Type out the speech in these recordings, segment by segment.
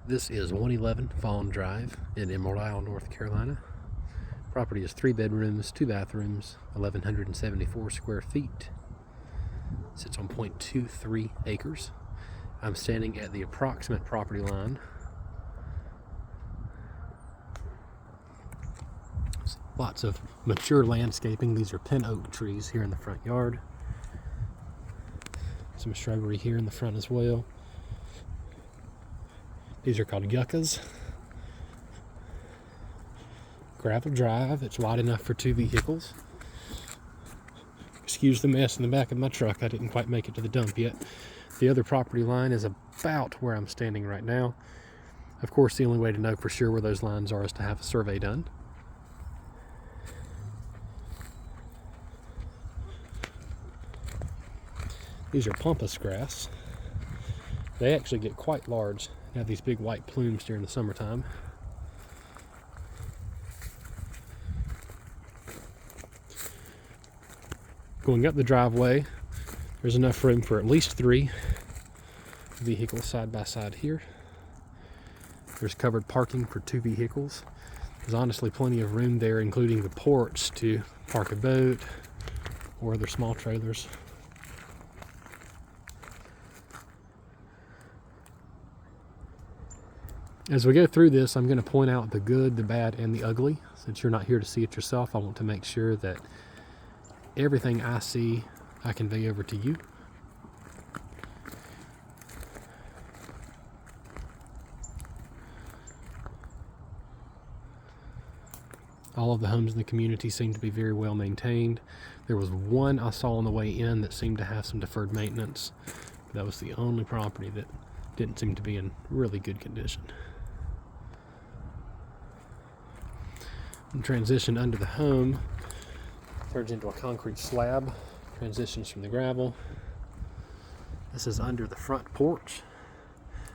This is 111 Fawn Drive in Emerald Isle, North Carolina. Property is 3 bedrooms, 2 bathrooms, 1,174 square feet. Sits on 0.23 acres. I'm standing at the approximate property line. Lots of mature landscaping. These are pin oak trees here in the front yard. Some shrubbery here in the front as well. These are called yuccas. Gravel drive. It's wide enough for 2 vehicles. Excuse the mess in the back of my truck. I didn't quite make it to the dump yet. The other property line is about where I'm standing right now. Of course, the only way to know for sure where those lines are is to have a survey done. These are pampas grass. They actually get quite large. They have these big white plumes during the summertime. Going up the driveway, there's enough room for at least 3 vehicles side by side here. There's covered parking for 2 vehicles. There's honestly plenty of room there, including the porch, to park a boat or other small trailers. As we go through this, I'm going to point out the good, the bad, and the ugly. Since you're not here to see it yourself, I want to make sure that everything I see, I convey over to you. All of the homes in the community seem to be very well maintained. There was one I saw on the way in that seemed to have some deferred maintenance. But that was the only property that didn't seem to be in really good condition. Transition under the home turns into a concrete slab, transitions from the gravel. This is under the front porch,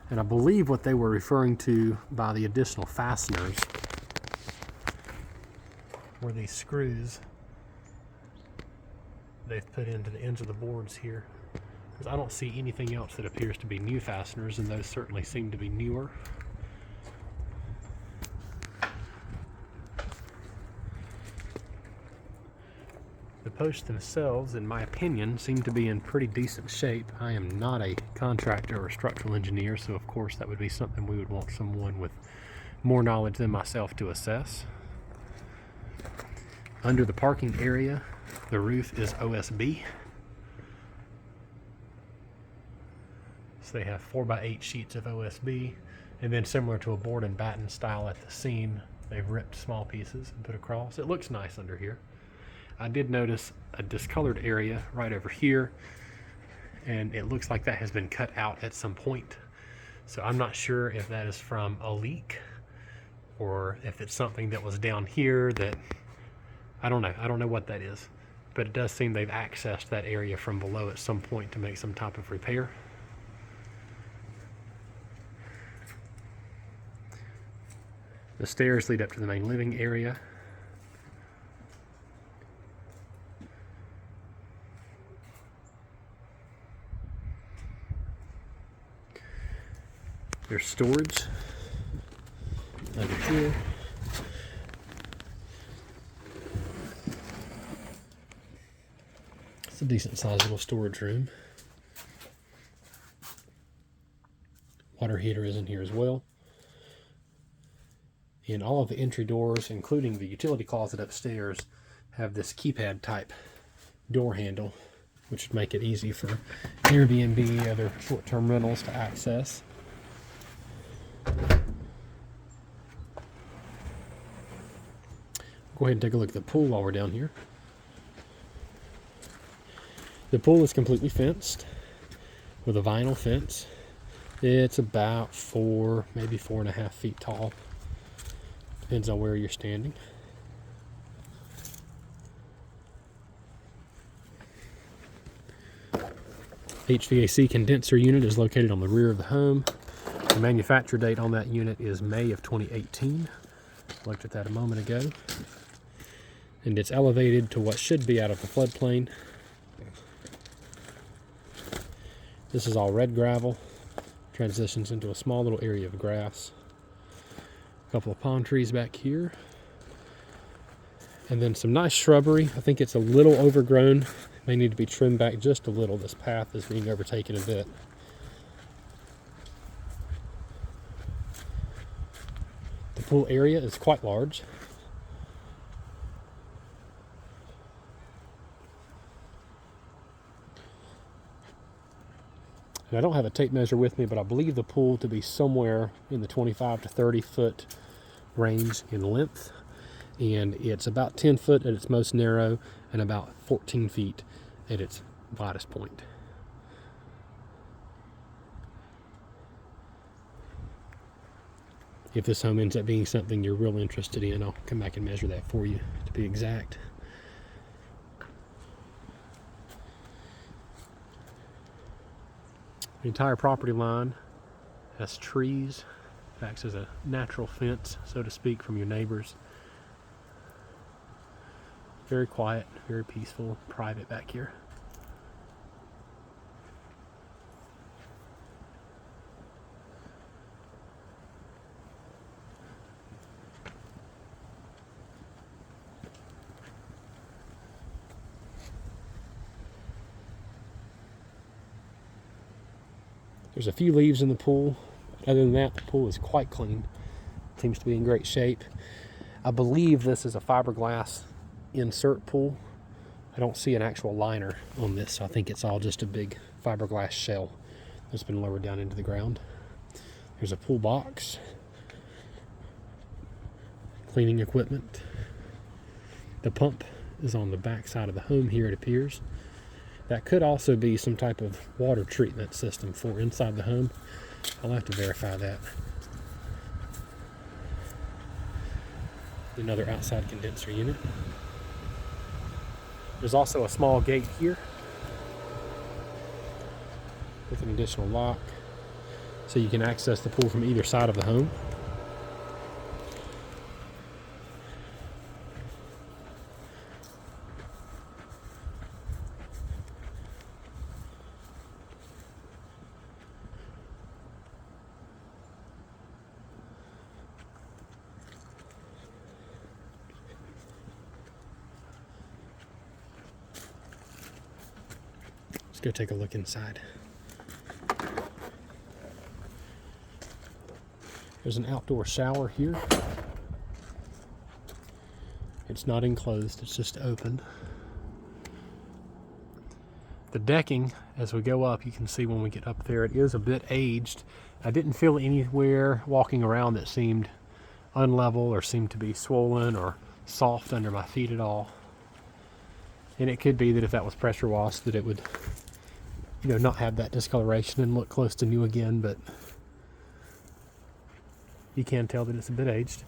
and I believe what they were referring to by the additional fasteners were these screws they've put into the ends of the boards here, because I don't see anything else that appears to be new fasteners, and those certainly seem to be newer. The posts themselves, in my opinion, seem to be in pretty decent shape. I am not a contractor or structural engineer, so of course that would be something we would want someone with more knowledge than myself to assess. Under the parking area, the roof is OSB. So they have 4x8 sheets of OSB, and then similar to a board and batten style at the seam, they've ripped small pieces and put across. It looks nice under here. I did notice a discolored area right over here, and it looks like that has been cut out at some point. So I'm not sure if that is from a leak or if it's something that was down here that, I don't know. I don't know what that is, but it does seem they've accessed that area from below at some point to make some type of repair. The stairs lead up to the main living area. There's storage under here. It's a decent sizable storage room. Water heater is in here as well. And all of the entry doors, including the utility closet upstairs, have this keypad type door handle, which would make it easy for Airbnb, other short-term rentals to access. Go ahead and take a look at the pool while we're down here. The pool is completely fenced with a vinyl fence. It's about 4, maybe 4.5 feet tall. Depends on where you're standing. HVAC condenser unit is located on the rear of the home. The manufacture date on that unit is May of 2018. Looked at that a moment ago. And it's elevated to what should be out of the floodplain. This is all red gravel. transitions into a small little area of grass. A couple of palm trees back here. And then some nice shrubbery. I think it's a little overgrown. May need to be trimmed back just a little. This path is being overtaken a bit. The pool area is quite large. And I don't have a tape measure with me, but I believe the pool to be somewhere in the 25 to 30 foot range in length. And it's about 10 foot at its most narrow and about 14 feet at its widest point. If this home ends up being something you're real interested in, I'll come back and measure that for you to be exact. The entire property line has trees, acts as a natural fence, so to speak, from your neighbors. Very quiet, very peaceful, private back here. There's a few leaves in the pool. Other than that, the pool is quite clean. Seems to be in great shape. I believe this is a fiberglass insert pool. I don't see an actual liner on this, so I think it's all just a big fiberglass shell that's been lowered down into the ground. There's a pool box, cleaning equipment. The pump is on the back side of the home here, it appears. That could also be some type of water treatment system for inside the home. I'll have to verify that. Another outside condenser unit. There's also a small gate here with an additional lock, so you can access the pool from either side of the home. Let's go take a look inside. There's an outdoor shower here. It's not enclosed, it's just open. The decking, as we go up, you can see when we get up there, it is a bit aged. I didn't feel anywhere walking around that seemed unlevel or seemed to be swollen or soft under my feet at all. And it could be that if that was pressure washed, that it would, not have that discoloration and look close to new again, but you can tell that it's a bit aged.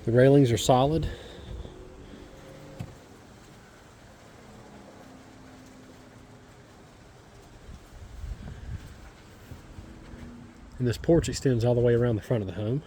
The railings are solid. And this porch extends all the way around the front of the home.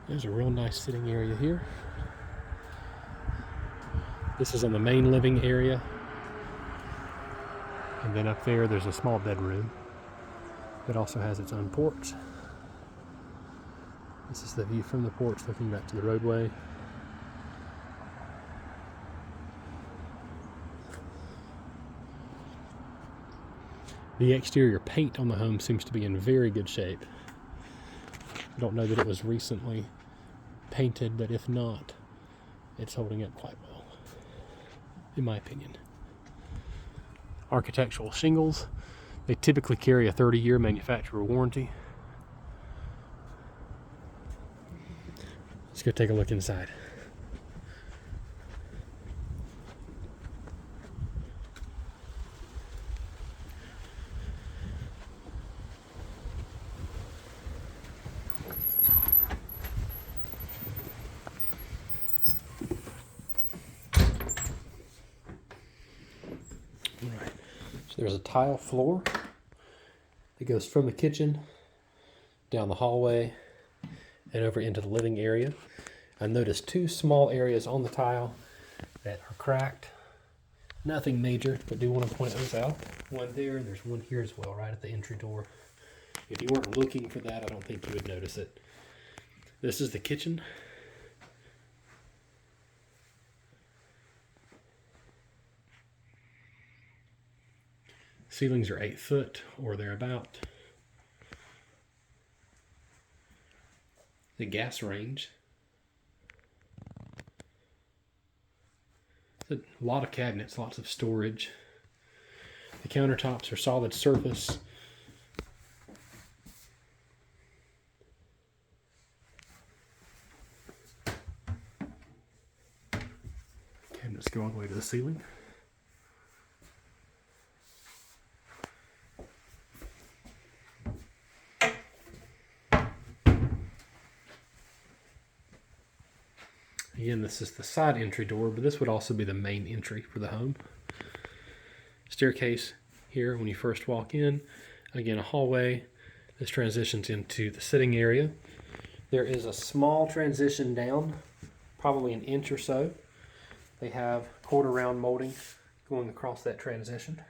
There's a real nice sitting area here. This is on the main living area. And then up there's a small bedroom that also has its own porch. This is the view from the porch looking back to the roadway. The exterior paint on the home seems to be in very good shape. I don't know that it was recently painted, but if not, it's holding up quite well, in my opinion. Architectural shingles, they typically carry a 30-year manufacturer warranty. Let's go take a look inside. All right. So there's a tile floor that goes from the kitchen down the hallway and over into the living area. I noticed two small areas on the tile that are cracked. Nothing major, but do want to point those out. One there, and there's one here as well, right at the entry door. If you weren't looking for that, I don't think you would notice it. This is the kitchen. Ceilings are 8 foot or thereabout. The gas range. A lot of cabinets, lots of storage. The countertops are solid surface. Cabinets go all the way to the ceiling. Again, this is the side entry door, but this would also be the main entry for the home. Staircase here when you first walk in. Again, a hallway. This transitions into the sitting area. There is a small transition down, probably an inch or so. They have quarter round molding going across that transition.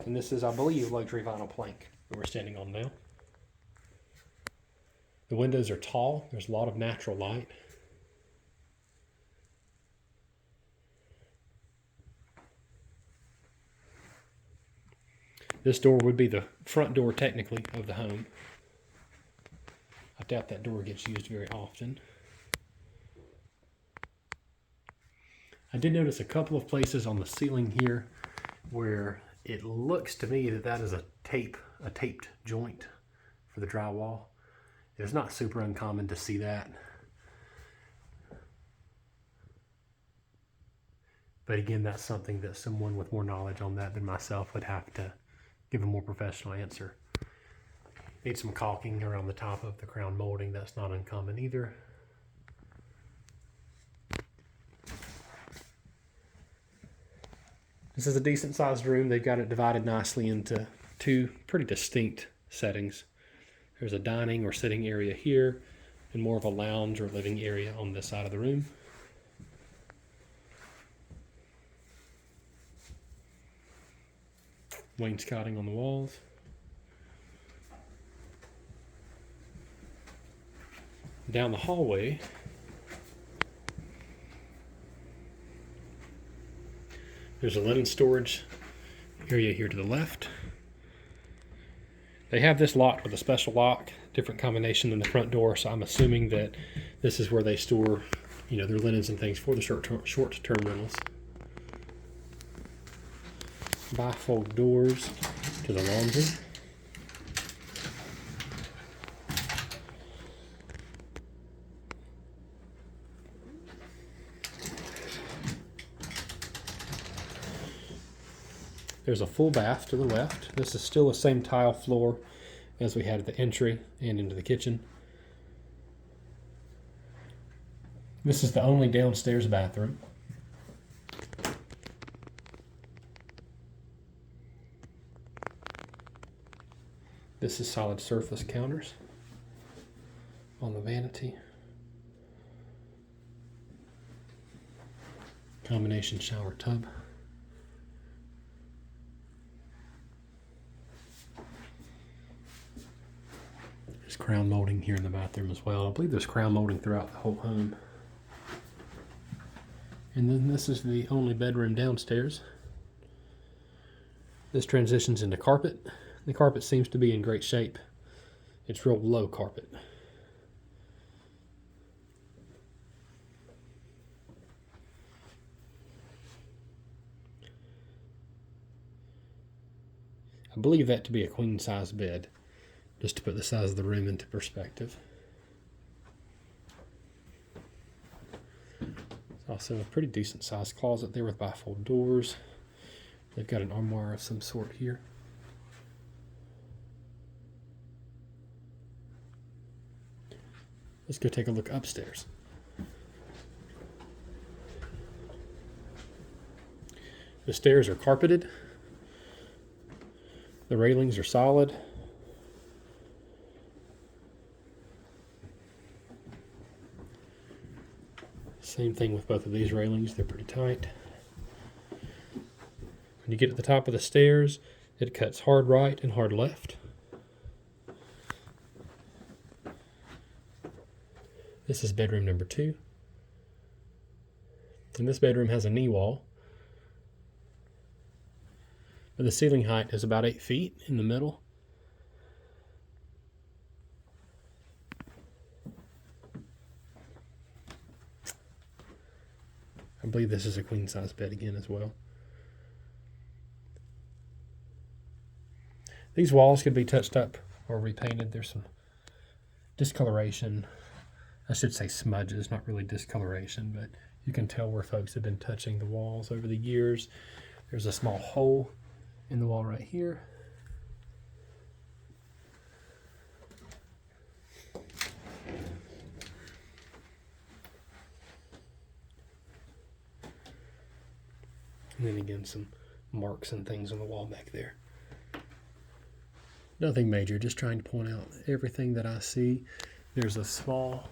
And this is, I believe, luxury vinyl plank that we're standing on now. The windows are tall. There's a lot of natural light. This door would be the front door, technically, of the home. I doubt that door gets used very often. I did notice a couple of places on the ceiling here where it looks to me that that is a taped joint for the drywall. It's not super uncommon to see that. But again, that's something that someone with more knowledge on that than myself would have to give a more professional answer. Need some caulking around the top of the crown molding. That's not uncommon either. This is a decent sized room. They've got it divided nicely into two pretty distinct settings. There's a dining or sitting area here and more of a lounge or living area on this side of the room. Wainscoting on the walls. Down the hallway, there's a linen storage area here to the left. They have this locked with a special lock, different combination than the front door, so I'm assuming that this is where they store, their linens and things for the short-term rentals. Bifold doors to the laundry. There's a full bath to the left. This is still the same tile floor as we had at the entry and into the kitchen. This is the only downstairs bathroom. This is solid surface counters on the vanity. Combination shower tub. There's crown molding here in the bathroom as well. I believe there's crown molding throughout the whole home. And then this is the only bedroom downstairs. This transitions into carpet. The carpet seems to be in great shape. It's real low carpet. I believe that to be a queen size bed, just to put the size of the room into perspective. There's also a pretty decent sized closet there with bifold doors. They've got an armoire of some sort here. Let's go take a look upstairs. The stairs are carpeted. The railings are solid. Same thing with both of these railings, they're pretty tight. When you get to the top of the stairs, it cuts hard right and hard left. This is bedroom number 2. And this bedroom has a knee wall. But the ceiling height is about 8 feet in the middle. I believe this is a queen size bed again as well. These walls could be touched up or repainted. There's some discoloration. I should say smudges, not really discoloration, but you can tell where folks have been touching the walls over the years. There's a small hole in the wall right here. And then again, some marks and things on the wall back there. Nothing major, just trying to point out everything that I see. There's a small,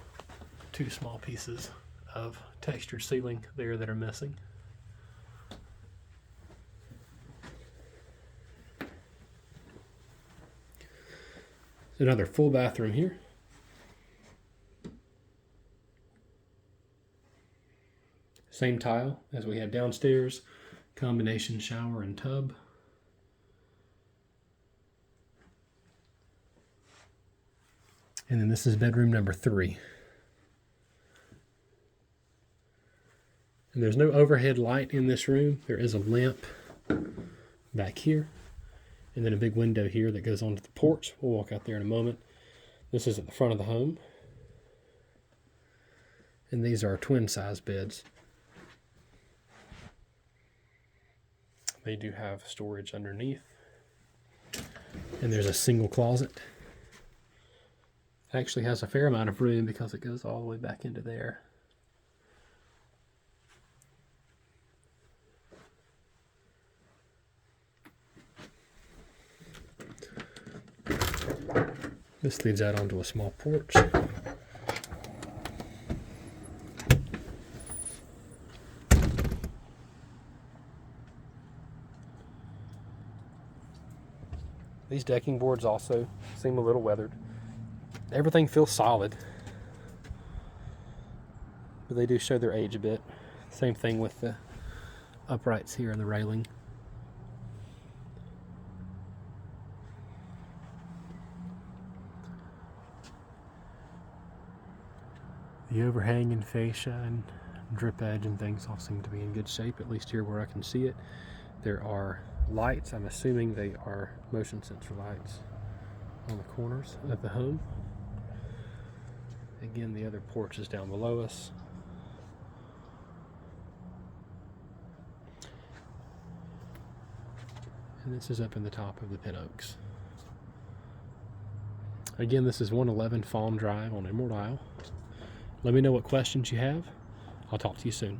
2 small pieces of textured ceiling there that are missing. Another full bathroom here. Same tile as we had downstairs, combination shower and tub. And then this is bedroom number 3. And there's no overhead light in this room. There is a lamp back here. And then a big window here that goes onto the porch. We'll walk out there in a moment. This is at the front of the home. And these are twin size beds. They do have storage underneath. And there's a single closet. It actually has a fair amount of room because it goes all the way back into there. This leads out onto a small porch. These decking boards also seem a little weathered. Everything feels solid, but they do show their age a bit. Same thing with the uprights here and the railing. The overhang and fascia and drip edge and things all seem to be in good shape, at least here where I can see it. There are lights. I'm assuming they are motion sensor lights on the corners of the home. Again, the other porch is down below us. And this is up in the top of the pin oaks. Again, this is 111 Fawn Drive on Emerald Isle. Let me know what questions you have. I'll talk to you soon.